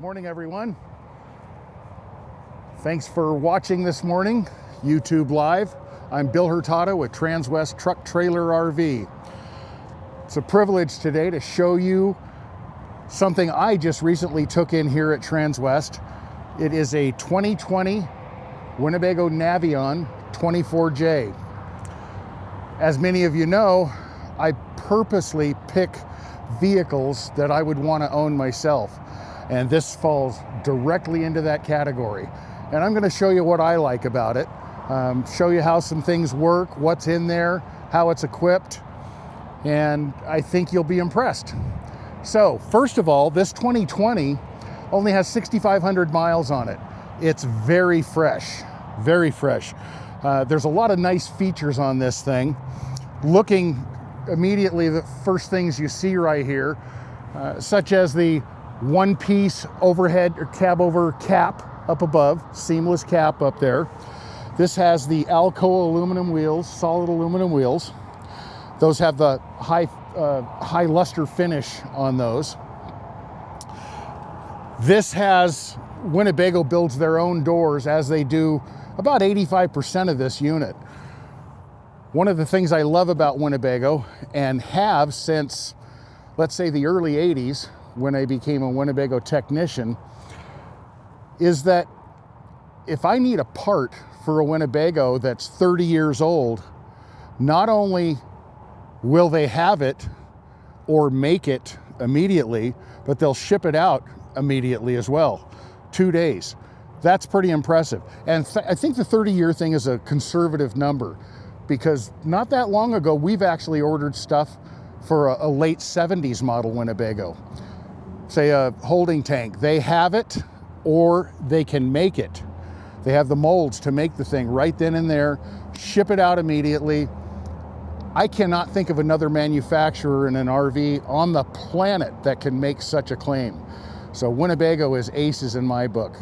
Morning, everyone. Thanks for watching this morning, YouTube Live. I'm Bill Hurtado with Transwest Truck Trailer RV. It's a privilege today to show you something I just recently took in here at Transwest. It is a 2020 Winnebago Navion 24J. As many of you know, I purposely pick vehicles that I would want to own myself. And this falls directly into that category. And I'm going to show you what I like about it, show you how some things work, what's in there, how it's equipped, and I think you'll be impressed. So first of all, this 2020 only has 6,500 miles on it. It's very fresh, very fresh. There's a lot of nice features on this thing. Looking immediately, the first things you see right here, such as the one-piece overhead or cab over cap up above, seamless cap up there. This has the Alcoa aluminum wheels, solid aluminum wheels. Those have the high luster finish on those. This has, Winnebago builds their own doors, as they do about 85% of this unit. One of the things I love about Winnebago, and have since, let's say, the early 80s, when I became a Winnebago technician, is that if I need a part for a Winnebago that's 30 years old, not only will they have it or make it immediately, but they'll ship it out immediately as well, 2 days. That's pretty impressive. And I think the 30-year thing is a conservative number, because not that long ago, we've actually ordered stuff for a late 70s model Winnebago. Say a holding tank, they have it or they can make it. They have the molds to make the thing right then and there, ship it out immediately. I cannot think of another manufacturer in an RV on the planet that can make such a claim. So Winnebago is aces in my book.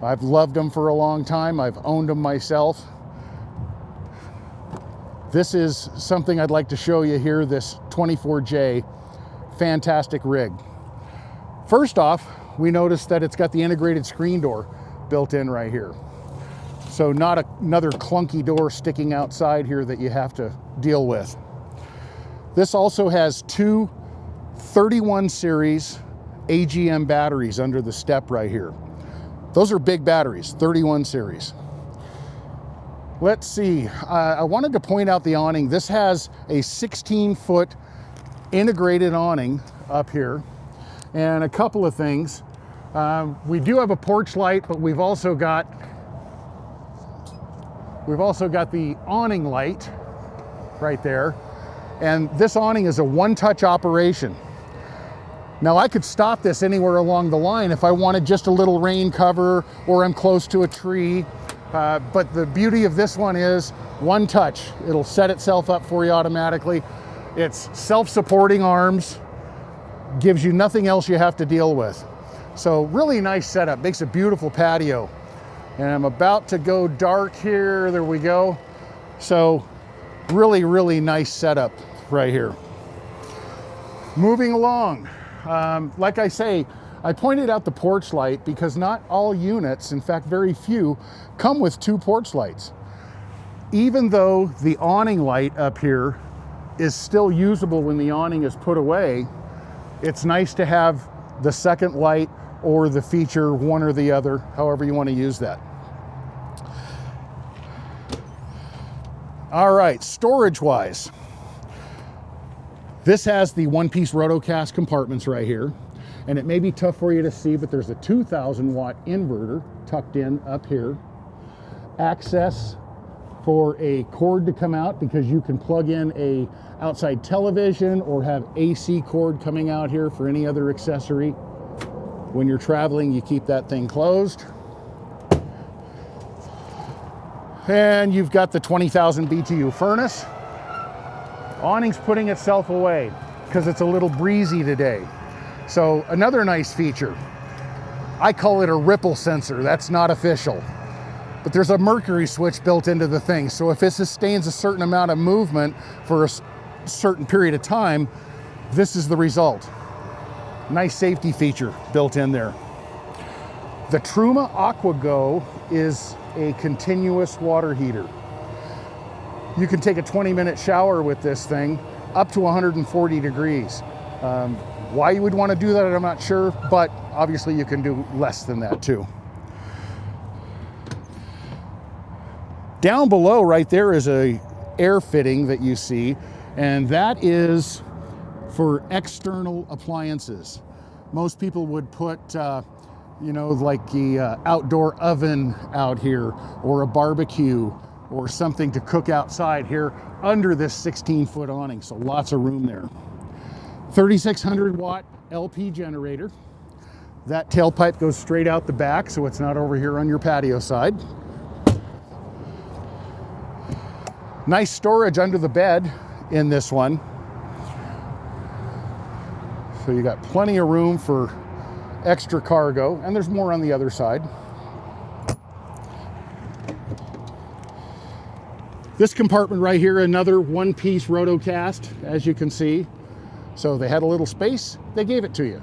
I've loved them for a long time. I've owned them myself. This is something I'd like to show you here, this 24J, fantastic rig. First off, we noticed that it's got the integrated screen door built in right here. So not another clunky door sticking outside here that you have to deal with. This also has two 31 series AGM batteries under the step right here. Those are big batteries, 31 series. Let's see, I wanted to point out the awning. This has a 16-foot integrated awning up here. And a couple of things. We do have a porch light, but we've also got the awning light right there. And this awning is a one-touch operation. Now I could stop this anywhere along the line if I wanted just a little rain cover or I'm close to a tree. But the beauty of this one is one touch. It'll set itself up for you automatically. It's self-supporting arms. Gives you nothing else you have to deal with. So really nice setup, makes a beautiful patio. And I'm about to go dark here, there we go. So really, really nice setup right here. Moving along, like I say, I pointed out the porch light because not all units, in fact very few, come with two porch lights. Even though the awning light up here is still usable when the awning is put away, it's nice to have the second light or the feature, one or the other, however you want to use that. All right, storage-wise, this has the one-piece rotocast compartments right here, and it may be tough for you to see, but there's a 2,000-watt inverter tucked in up here. Access for a cord to come out because you can plug in a outside television or have AC cord coming out here for any other accessory. When you're traveling, you keep that thing closed. And you've got the 20,000 BTU furnace. Awning's putting itself away because it's a little breezy today. So another nice feature, I call it a ripple sensor. That's not official. But there's a mercury switch built into the thing. So if it sustains a certain amount of movement for a certain period of time, this is the result. Nice safety feature built in there. The Truma AquaGo is a continuous water heater. You can take a 20-minute shower with this thing up to 140 degrees. Why you would want to do that, I'm not sure, but obviously you can do less than that too. Down below right there is a air fitting that you see, and that is for external appliances. Most people would put, you know, like the outdoor oven out here, or a barbecue, or something to cook outside here under this 16-foot awning, so lots of room there. 3,600 watt LP generator. That tailpipe goes straight out the back, so it's not over here on your patio side. Nice storage under the bed in this one. So you got plenty of room for extra cargo, and there's more on the other side. This compartment right here, another one-piece rotocast, as you can see. So they had a little space, they gave it to you.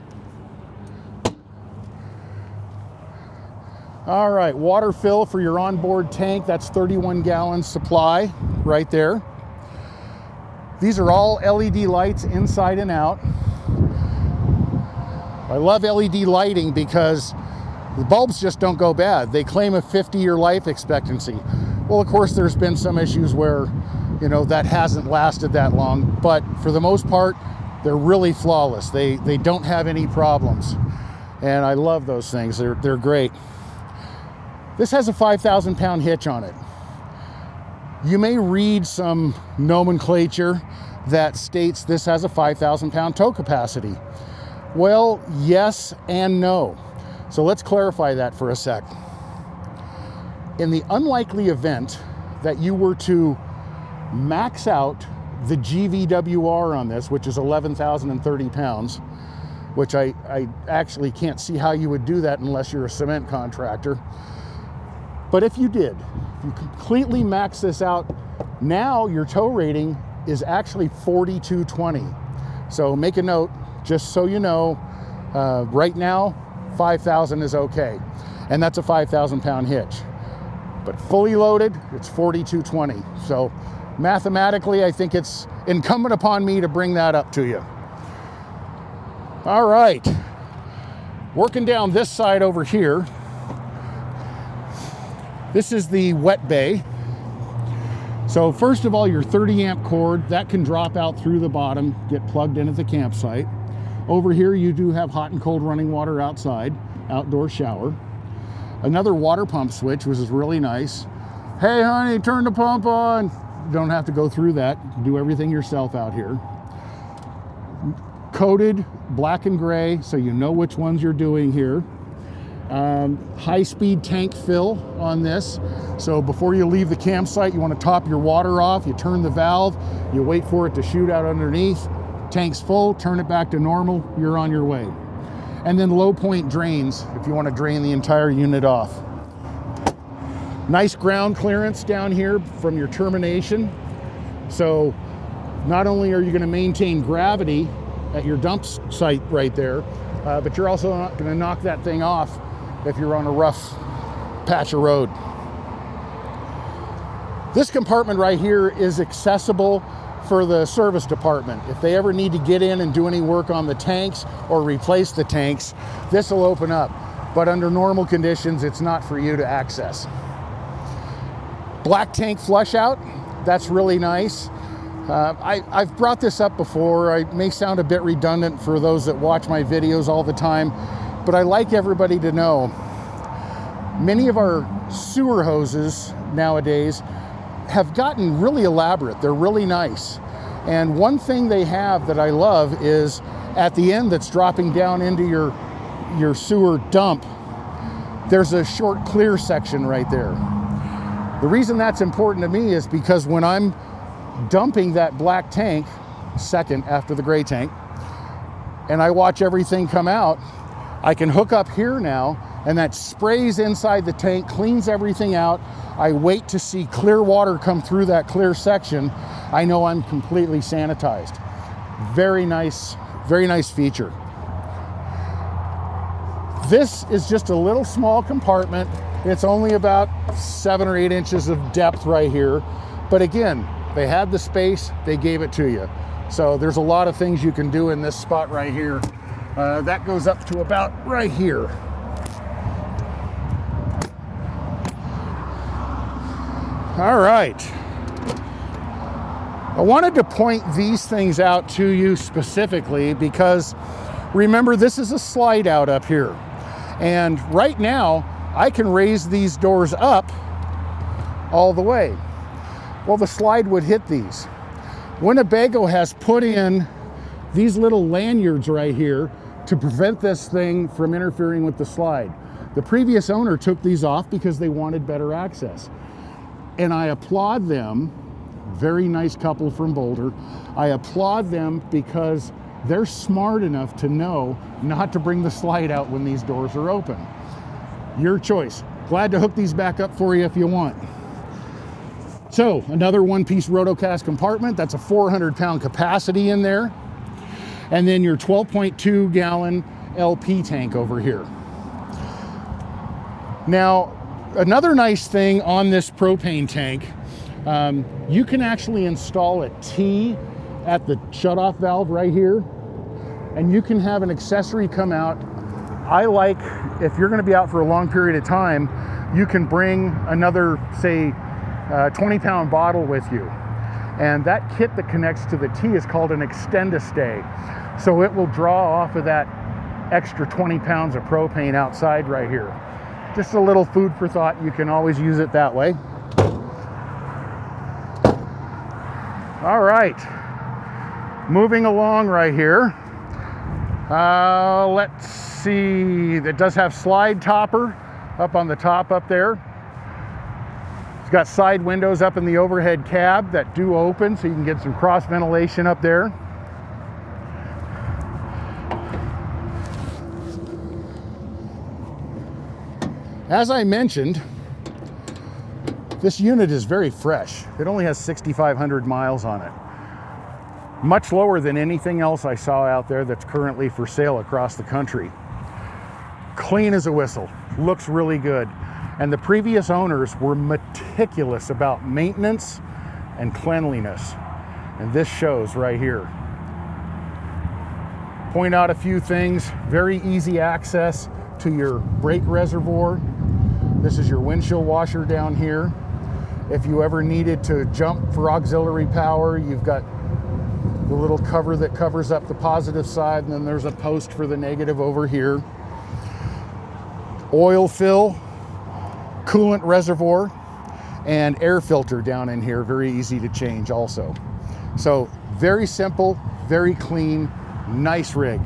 All right, water fill for your onboard tank. That's 31 gallons supply right there. These are all LED lights inside and out. I love LED lighting because the bulbs just don't go bad. They claim a 50-year life expectancy. Well, of course, there's been some issues where, you know, that hasn't lasted that long, but for the most part, they're really flawless. They don't have any problems. And I love those things. They're great. This has a 5,000 pound hitch on it. You may read some nomenclature that states this has a 5,000 pound tow capacity. Well, yes and no. So let's clarify that for a sec. In the unlikely event that you were to max out the GVWR on this, which is 11,030 pounds, which I actually can't see how you would do that unless you're a cement contractor. But if you did, if you completely max this out, now your tow rating is actually 4,220. So make a note, just so you know, right now, 5,000 is okay. And that's a 5,000 pound hitch. But fully loaded, it's 4,220. So mathematically, I think it's incumbent upon me to bring that up to you. All right, working down this side over here. This is the wet bay. So first of all, your 30 amp cord, that can drop out through the bottom, get plugged in at the campsite. Over here, you do have hot and cold running water outside, outdoor shower. Another water pump switch, which is really nice. Hey honey, turn the pump on. You don't have to go through that. You can do everything yourself out here. Coated black and gray, so you know which ones you're doing here. High-speed tank fill on this. So before you leave the campsite, you want to top your water off, you turn the valve, you wait for it to shoot out underneath. Tank's full, turn it back to normal, you're on your way. And then low point drains if you want to drain the entire unit off. Nice ground clearance down here from your termination. So not only are you going to maintain gravity at your dump site right there, but you're also not going to knock that thing off if you're on a rough patch of road. This compartment right here is accessible for the service department. If they ever need to get in and do any work on the tanks or replace the tanks, this will open up. But under normal conditions, it's not for you to access. Black tank flush out, that's really nice. I've brought this up before. I may sound a bit redundant for those that watch my videos all the time, but I like everybody to know, many of our sewer hoses nowadays have gotten really elaborate. They're really nice. And one thing they have that I love is at the end that's dropping down into your sewer dump, there's a short clear section right there. The reason that's important to me is because when I'm dumping that black tank, second after the gray tank, and I watch everything come out, I can hook up here now, and that sprays inside the tank, cleans everything out. I wait to see clear water come through that clear section. I know I'm completely sanitized. Very nice feature. This is just a little small compartment. It's only about 7 or 8 inches of depth right here. But again, they had the space, they gave it to you. So there's a lot of things you can do in this spot right here. That goes up to about right here. All right. I wanted to point these things out to you specifically because remember, this is a slide out up here. And right now, I can raise these doors up all the way. Well, the slide would hit these. Winnebago has put in these little lanyards right here to prevent this thing from interfering with the slide. The previous owner took these off because they wanted better access. And I applaud them. Very nice couple from Boulder. I applaud them because they're smart enough to know not to bring the slide out when these doors are open. Your choice. Glad to hook these back up for you if you want. So another one-piece rotocast compartment. That's a 400-pound capacity in there. And then your 12.2 gallon LP tank over here. Now, another nice thing on this propane tank, you can actually install a T at the shutoff valve right here, and you can have an accessory come out. I like, if you're gonna be out for a long period of time, you can bring another, say, 20-pound bottle with you. And that kit that connects to the T is called an extend-a-stay. So it will draw off of that extra 20 pounds of propane outside right here. Just a little food for thought. You can always use it that way. All right, moving along right here. Let's see, it does have slide topper up on the top up there. It's got side windows up in the overhead cab that do open, so you can get some cross ventilation up there. As I mentioned, this unit is very fresh. It only has 6,500 miles on it. Much lower than anything else I saw out there that's currently for sale across the country. Clean as a whistle, looks really good. And the previous owners were meticulous about maintenance and cleanliness. And this shows right here. Point out a few things, very easy access to your brake reservoir. This is your windshield washer down here. If you ever needed to jump for auxiliary power, you've got the little cover that covers up the positive side, and then there's a post for the negative over here. Oil fill, coolant reservoir, and air filter down in here, very easy to change also. So very simple, very clean, nice rig.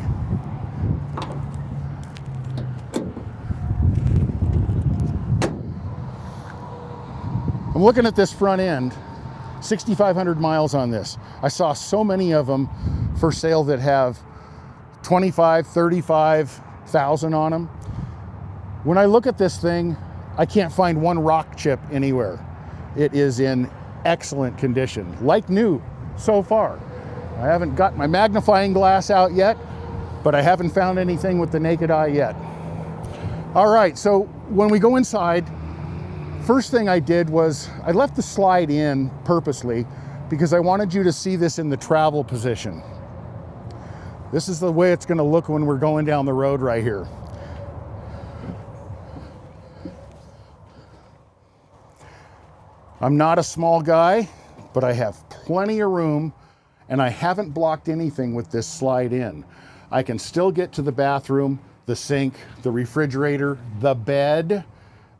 I'm looking at this front end, 6,500 miles on this. I saw so many of them for sale that have 25, 35,000 on them. When I look at this thing, I can't find one rock chip anywhere. It is in excellent condition, like new so far. I haven't got my magnifying glass out yet, but I haven't found anything with the naked eye yet. All right, so when we go inside, first thing I did was I left the slide in purposely because I wanted you to see this in the travel position. This is the way it's going to look when we're going down the road right here. I'm not a small guy, but I have plenty of room, and I haven't blocked anything with this slide in. I can still get to the bathroom, the sink, the refrigerator, the bed.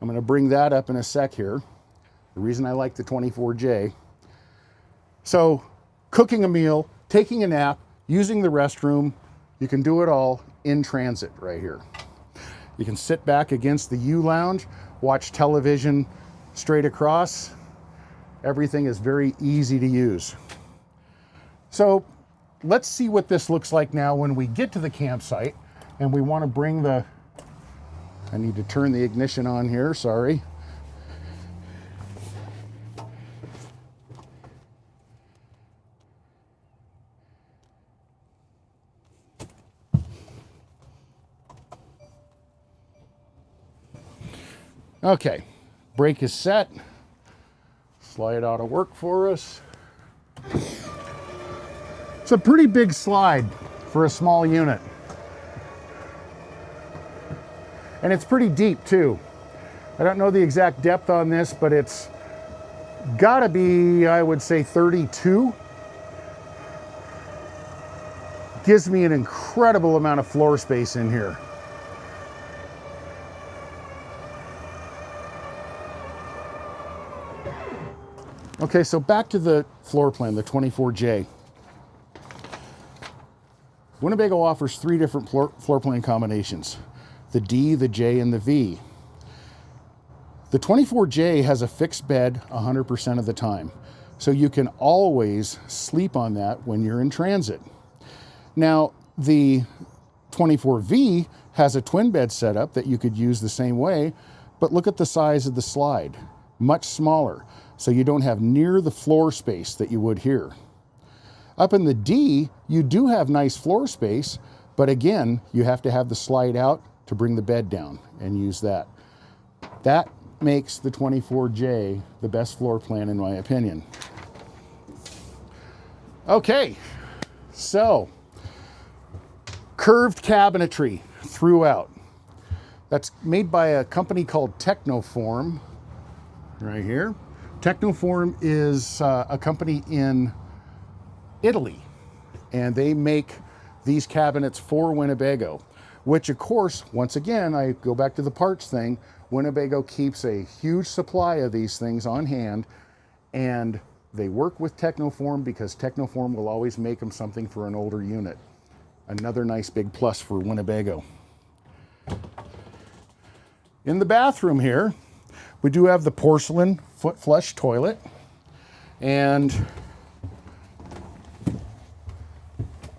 I'm going to bring that up in a sec here. The reason I like the 24J. So cooking a meal, taking a nap, using the restroom, you can do it all in transit right here. You can sit back against the U lounge, watch television straight across. Everything is very easy to use. So let's see what this looks like now when we get to the campsite and we want to bring the, I need to turn the ignition on here, sorry. Okay, brake is set. Slide ought to work for us. It's a pretty big slide for a small unit. And it's pretty deep too. I don't know the exact depth on this, but it's gotta be, I would say, 32. Gives me an incredible amount of floor space in here. Okay, so back to the floor plan, the 24J. Winnebago offers 3 different floor plan combinations: the D, the J, and the V. The 24J has a fixed bed 100% of the time, so you can always sleep on that when you're in transit. Now, the 24V has a twin bed setup that you could use the same way, but look at the size of the slide, much smaller, so you don't have near the floor space that you would here. Up in the D, you do have nice floor space, but again, you have to have the slide out to bring the bed down and use that. That makes the 24J the best floor plan in my opinion. Okay, so curved cabinetry throughout. That's made by a company called Technoform, right here. Technoform is a company in Italy, and they make these cabinets for Winnebago, which of course, once again, I go back to the parts thing, Winnebago keeps a huge supply of these things on hand, and they work with Technoform because Technoform will always make them something for an older unit. Another nice big plus for Winnebago. In the bathroom here, we do have the porcelain foot flush toilet, and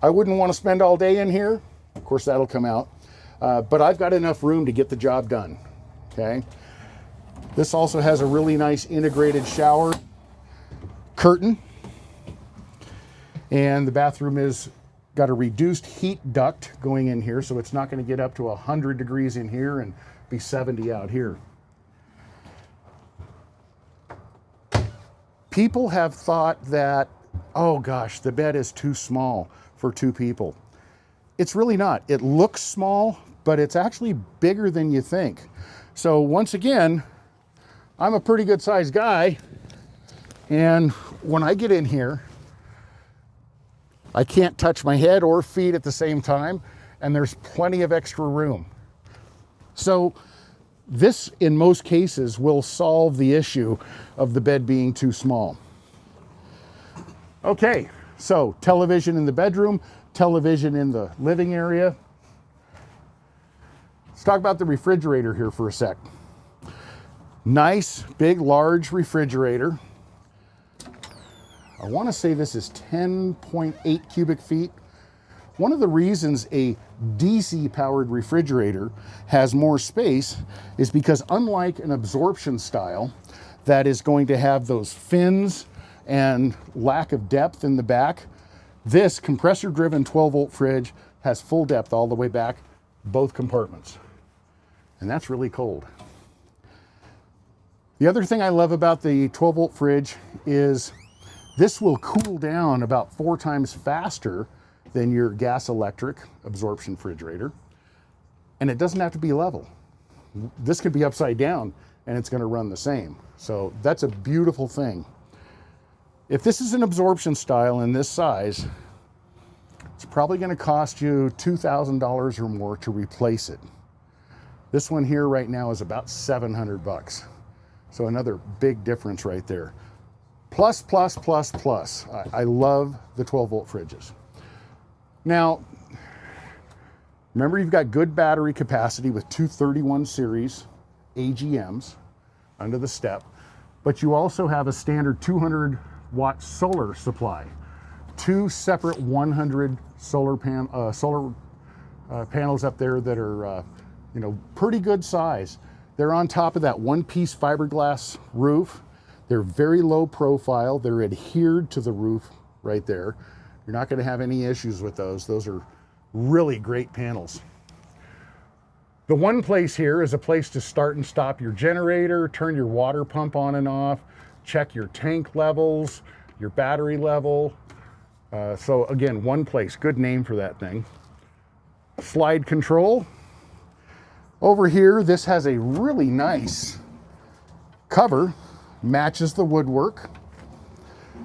I wouldn't want to spend all day in here. Of course, that'll come out, but I've got enough room to get the job done, okay? This also has a really nice integrated shower curtain, and the bathroom is got a reduced heat duct going in here, so it's not going to get up to 100 degrees in here and be 70 out here. People have thought that, oh gosh, the bed is too small for 2 people. It's really not. It looks small, but it's actually bigger than you think. So once again, I'm a pretty good sized guy, and when I get in here, I can't touch my head or feet at the same time, and there's plenty of extra room. So this, in most cases, will solve the issue of the bed being too small. Okay, so television in the bedroom, television in the living area. Let's talk about the refrigerator here for a sec. Nice, big, large refrigerator. I want to say this is 10.8 cubic feet. One of the reasons a DC powered refrigerator has more space is because, unlike an absorption style that is going to have those fins and lack of depth in the back, this compressor driven 12-volt fridge has full depth all the way back, both compartments. And that's really cold. The other thing I love about the 12-volt fridge is this will cool down about 4 times faster than your gas electric absorption refrigerator, and it doesn't have to be level. This could be upside down and it's going to run the same. So that's a beautiful thing. If this is an absorption style in this size, it's probably going to cost you $2,000 or more to replace it. This one here right now is about 700 bucks. So another big difference right there. Plus, plus, plus, plus. I love the 12-volt fridges. Now, remember, you've got good battery capacity with 231 series AGMs under the step, but you also have a standard 200-watt solar supply. 2 separate 100 solar panels up there that are, pretty good size. They're on top of that one-piece fiberglass roof. They're very low profile. They're adhered to the roof right there. You're not going to have any issues with those. Those are really great panels. The one place here is a place to start and stop your generator, turn your water pump on and off, check your tank levels, your battery level. So again, one place, good name for that thing. Slide control. Over here, this has a really nice cover, matches the woodwork.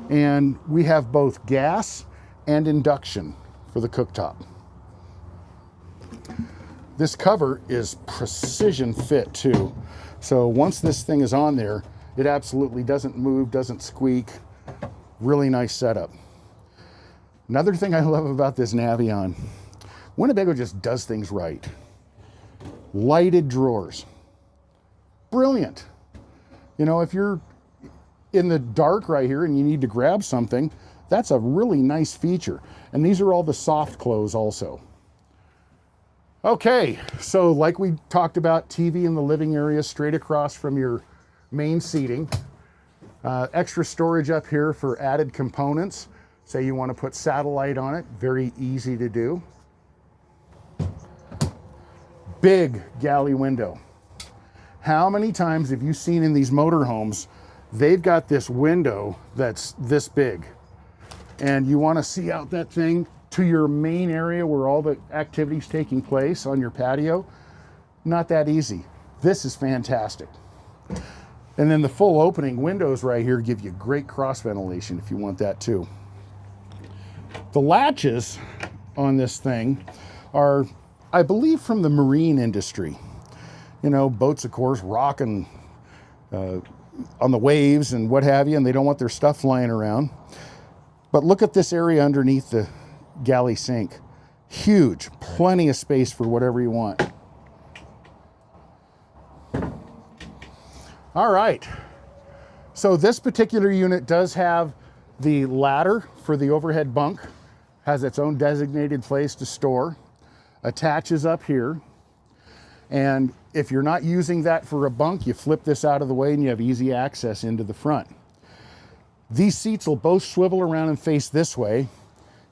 And we have both gas and induction for the cooktop. This cover is precision fit too. So once this thing is on there, it absolutely doesn't move, doesn't squeak. Really nice setup. Another thing I love about this Navion, Winnebago just does things right. Lighted drawers. Brilliant. You know, if you're in the dark right here and you need to grab something, that's a really nice feature. And these are all the soft close also. Okay, so like we talked about, TV in the living area straight across from your main seating. Extra storage up here for added components. Say you want to put satellite on it, very easy to do. Big galley window. How many times have you seen in these motorhomes, they've got this window that's this big, and you want to see out that thing to your main area where all the activity's taking place on your patio? Not that easy. This is fantastic. And then the full opening windows right here give you great cross ventilation if you want that too. The latches on this thing are, I believe, from the marine industry. You know, boats, of course, rocking on the waves and what have you, and they don't want their stuff flying around. But look at this area underneath the galley sink. Huge, plenty of space for whatever you want. All right, so this particular unit does have the ladder for the overhead bunk, has its own designated place to store, attaches up here, and if you're not using that for a bunk, you flip this out of the way and you have easy access into the front. These seats will both swivel around and face this way,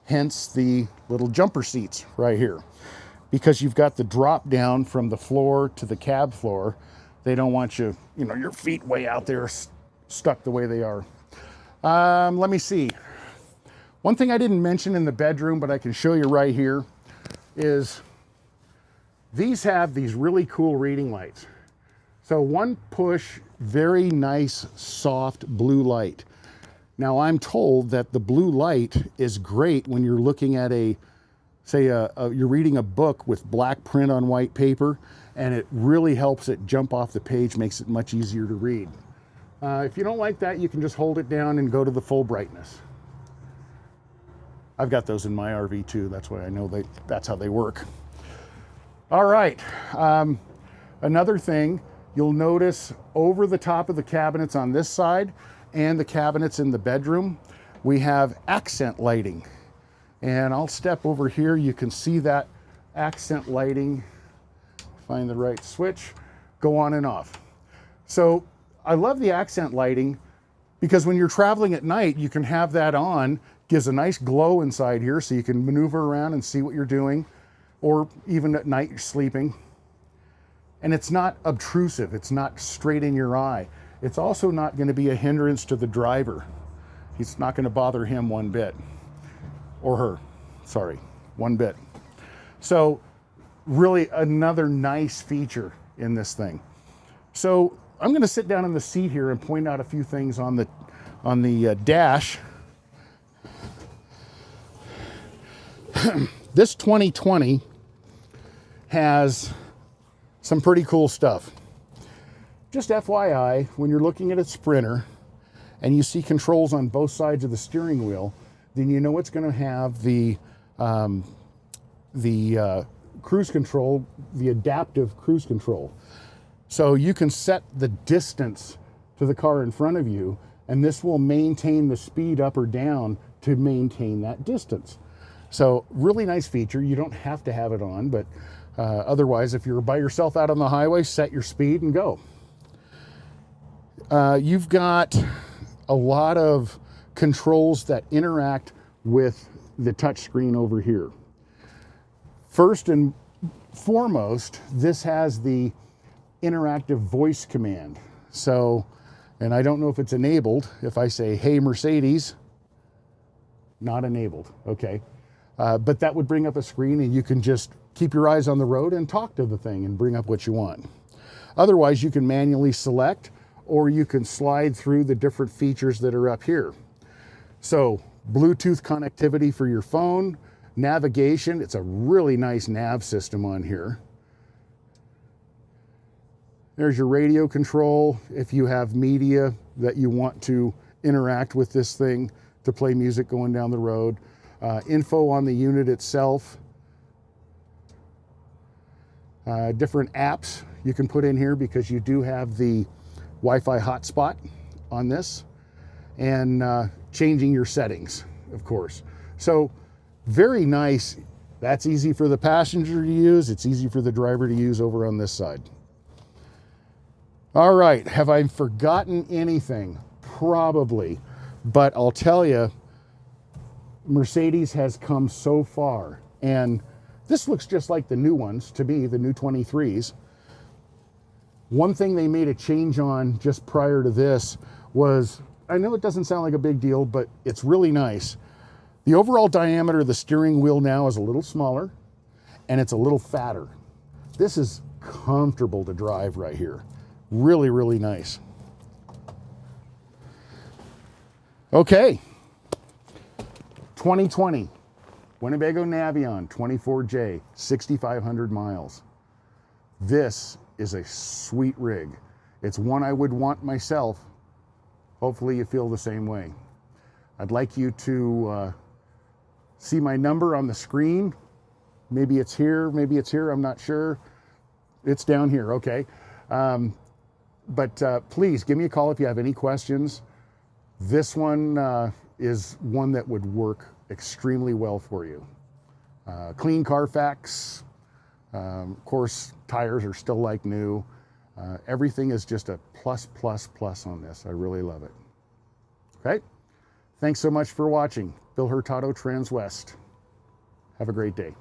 hence the little jumper seats right here, because you've got the drop down from the floor to the cab floor. They don't want you, you know, your feet way out there stuck the way they are. Let me see. One thing I didn't mention in the bedroom, but I can show you right here, is these have these really cool reading lights. So one push, very nice, soft blue light. Now I'm told that the blue light is great when you're looking at you're reading a book with black print on white paper, and it really helps it jump off the page, makes it much easier to read. If you don't like that, you can just hold it down and go to the full brightness. I've got those in my RV too. That's why I know that's how they work. All right, another thing, you'll notice over the top of the cabinets on this side and the cabinets in the bedroom, we have accent lighting. And I'll step over here. You can see that accent lighting. Find the right switch, go on and off. So I love the accent lighting because when you're traveling at night, you can have that on, gives a nice glow inside here so you can maneuver around and see what you're doing, or even at night you're sleeping. And it's not obtrusive, it's not straight in your eye. It's also not going to be a hindrance to the driver. It's not going to bother him one bit, or her, sorry, one bit. So really another nice feature in this thing. So I'm going to sit down in the seat here and point out a few things on the dash. This 2020 has some pretty cool stuff. Just FYI, when you're looking at a Sprinter and you see controls on both sides of the steering wheel, then you know it's going to have the cruise control, the adaptive cruise control. So you can set the distance to the car in front of you, and this will maintain the speed up or down to maintain that distance. So really nice feature. You don't have to have it on, but otherwise, if you're by yourself out on the highway, set your speed and go. You've got a lot of controls that interact with the touch screen over here. First and foremost, this has the interactive voice command. So, and I don't know if it's enabled. If I say, hey Mercedes, not enabled, okay. But that would bring up a screen and you can just keep your eyes on the road and talk to the thing and bring up what you want. Otherwise, you can manually select, or you can slide through the different features that are up here. So, Bluetooth connectivity for your phone, navigation, it's a really nice nav system on here. There's your radio control if you have media that you want to interact with this thing to play music going down the road. Info on the unit itself. Different apps you can put in here because you do have the Wi-Fi hotspot on this, and changing your settings, of course. So very nice. That's easy for the passenger to use. It's easy for the driver to use over on this side. All right, have I forgotten anything? Probably, but I'll tell you, Mercedes has come so far, and this looks just like the new ones to me, the new 23s. One thing they made a change on just prior to this was, I know it doesn't sound like a big deal, but it's really nice. The overall diameter of the steering wheel now is a little smaller, and it's a little fatter. This is comfortable to drive right here. Really, really nice. Okay. 2020 Winnebago Navion 24J, 6,500 miles. This is a sweet rig. It's one I would want myself. Hopefully you feel the same way. I'd like you to see my number on the screen. Maybe it's here, I'm not sure. It's down here, okay. But please give me a call if you have any questions. This one is one that would work extremely well for you. Clean Carfax. Of course, tires are still like new. Everything is just a plus, plus, plus on this. I really love it. Okay? Thanks so much for watching. Bill Hurtado, Transwest. Have a great day.